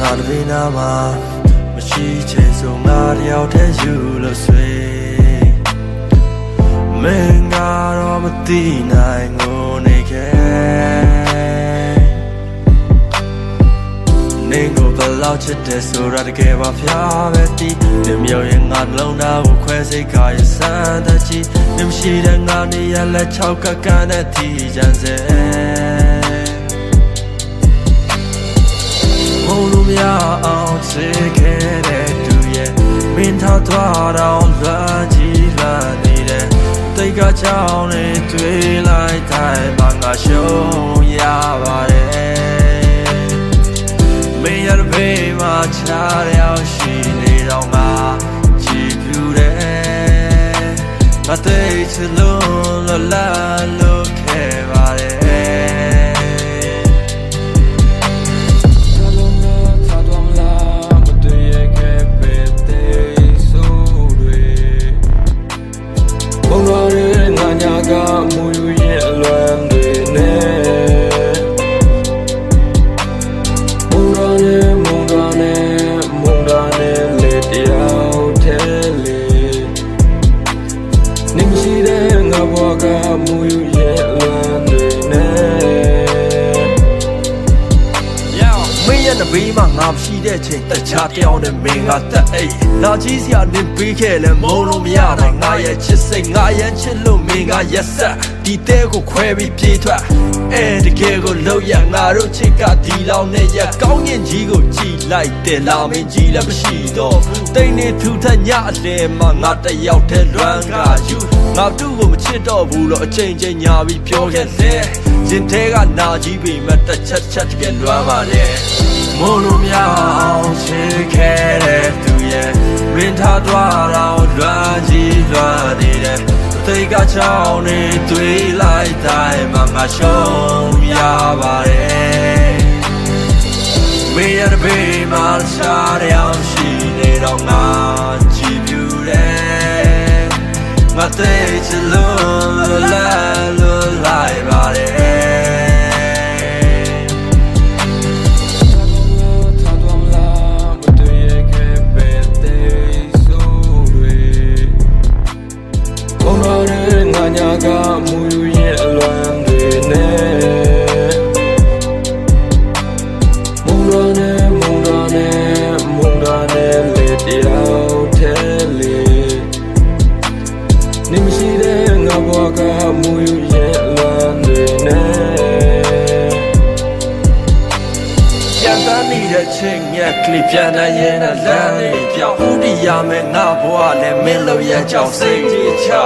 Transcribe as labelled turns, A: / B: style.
A: ငါတပင်းနာမှာမရှိချေဆိုငါတယောက်တည်းယူလို့ဆွေမင်းကတော့မသိနိုင်ငိုနေခဲ့နေကိုဘလောက်ချစ်တယ်ဆိုတာတကယ်ပါဖျားပဲတီးနေမြော်ရင်ငါနှလုံးသားကိုခွဲစိတ်ကရစမ်းတဲ့ချီနေမရှိတဲ့ငါနေရလက်ချောက်ကကန်တဲ့တီးချမ်းစေမလို့မရအောင်ချစ်ခဲ့တဲ့သူရဲ့မင်းထားသွားတော့လွမ်းကြည့်လာနေတယ်တိတ်ကကြောင်နေတွေ့လိုက်တိုင်းမှာငါရှုံးရပါတယ်မင်းရတဲ့ဘေးမှာချားရောက်ရှိနေတော့ငါကြည့်ပြူတယ်ငါတိတ်ချလို့လာလို့ခဲ့ပါတယ်
B: မူယူရဲ့လွမ်းတွေနဲ့မုံရာနဲ့လေတယောက်ထဲလေနေမရှိတဲ့ငါဘဝကမူယူရဲ့လွမ်းတွေနဲ့
A: မင်းရဲ့တပီးမှာငါမရှိတဲ့ချိန်တခြားတယောက်နဲ့မင်းကတက်အိတ်လာကြီးစရာနင်ပေးခဲ့လဲမုန်းလို့မရနိုင်ငါရဲ့ချစ်စိတ်ငါရဲ့ချစ်လို့မင်းကရက်ဆက်ဒီတဲကိုခွဲပြီးပြေးထွက်တကယ်ကိုလောက်ရငါတို့ချစ်ကဒီလောက်နဲ့ရကောင်းရင်ကြီးကိုကြည်လိုက်တယ်လာမင်းကြီးလည်းမရှိတော့တိတ်နေထူထညအလဲမှာငါတယောက်တည်းလွမ်းကယူငါတို့ကိုမချစ်တော့ဘူးလို့အချိန်ချင်းညာပြီးပြောခဲ့တယ်ရင်ထဲကနာကြီးပြီမဲ့တစ်ချက်တကယ်လွမ်းပါလေမလို့မရအောင်ချစ်ခဲ့တဲ့သူရဲ့ရင်းထားသွားတော့လွမ်းကြီးလွမ်းနေတယ်တိတ်ကချောင်းနေတွေ့လိုက်တိုင်းမှာငါရှုံးရပါတယ်မင်းရတဲ့ဘေးမှာချားရောက်ရှိနေတော့ငါကြည့်ပြူတယ်ငါတိတ်ချလို့လာလို့လိုက်ပါတယ်
B: ညာကမူယူရဲ့လွမ်းတွေနဲ့မုံရာနဲ့လေတယောက်ထဲလေနေမရှိတဲ့ငါဘဝကမူယူရဲ့လွမ်းတွေနဲ့
A: ပြန်တန်းနေတဲ့ချိန်ရက်ကလေးပြန်တန်းရင်လမ်းလေးပြောင်းဦးတည်ရမယ်ငါဘဝလည်းမင်းလို့ရကြောင်စိတ်ကြီးချော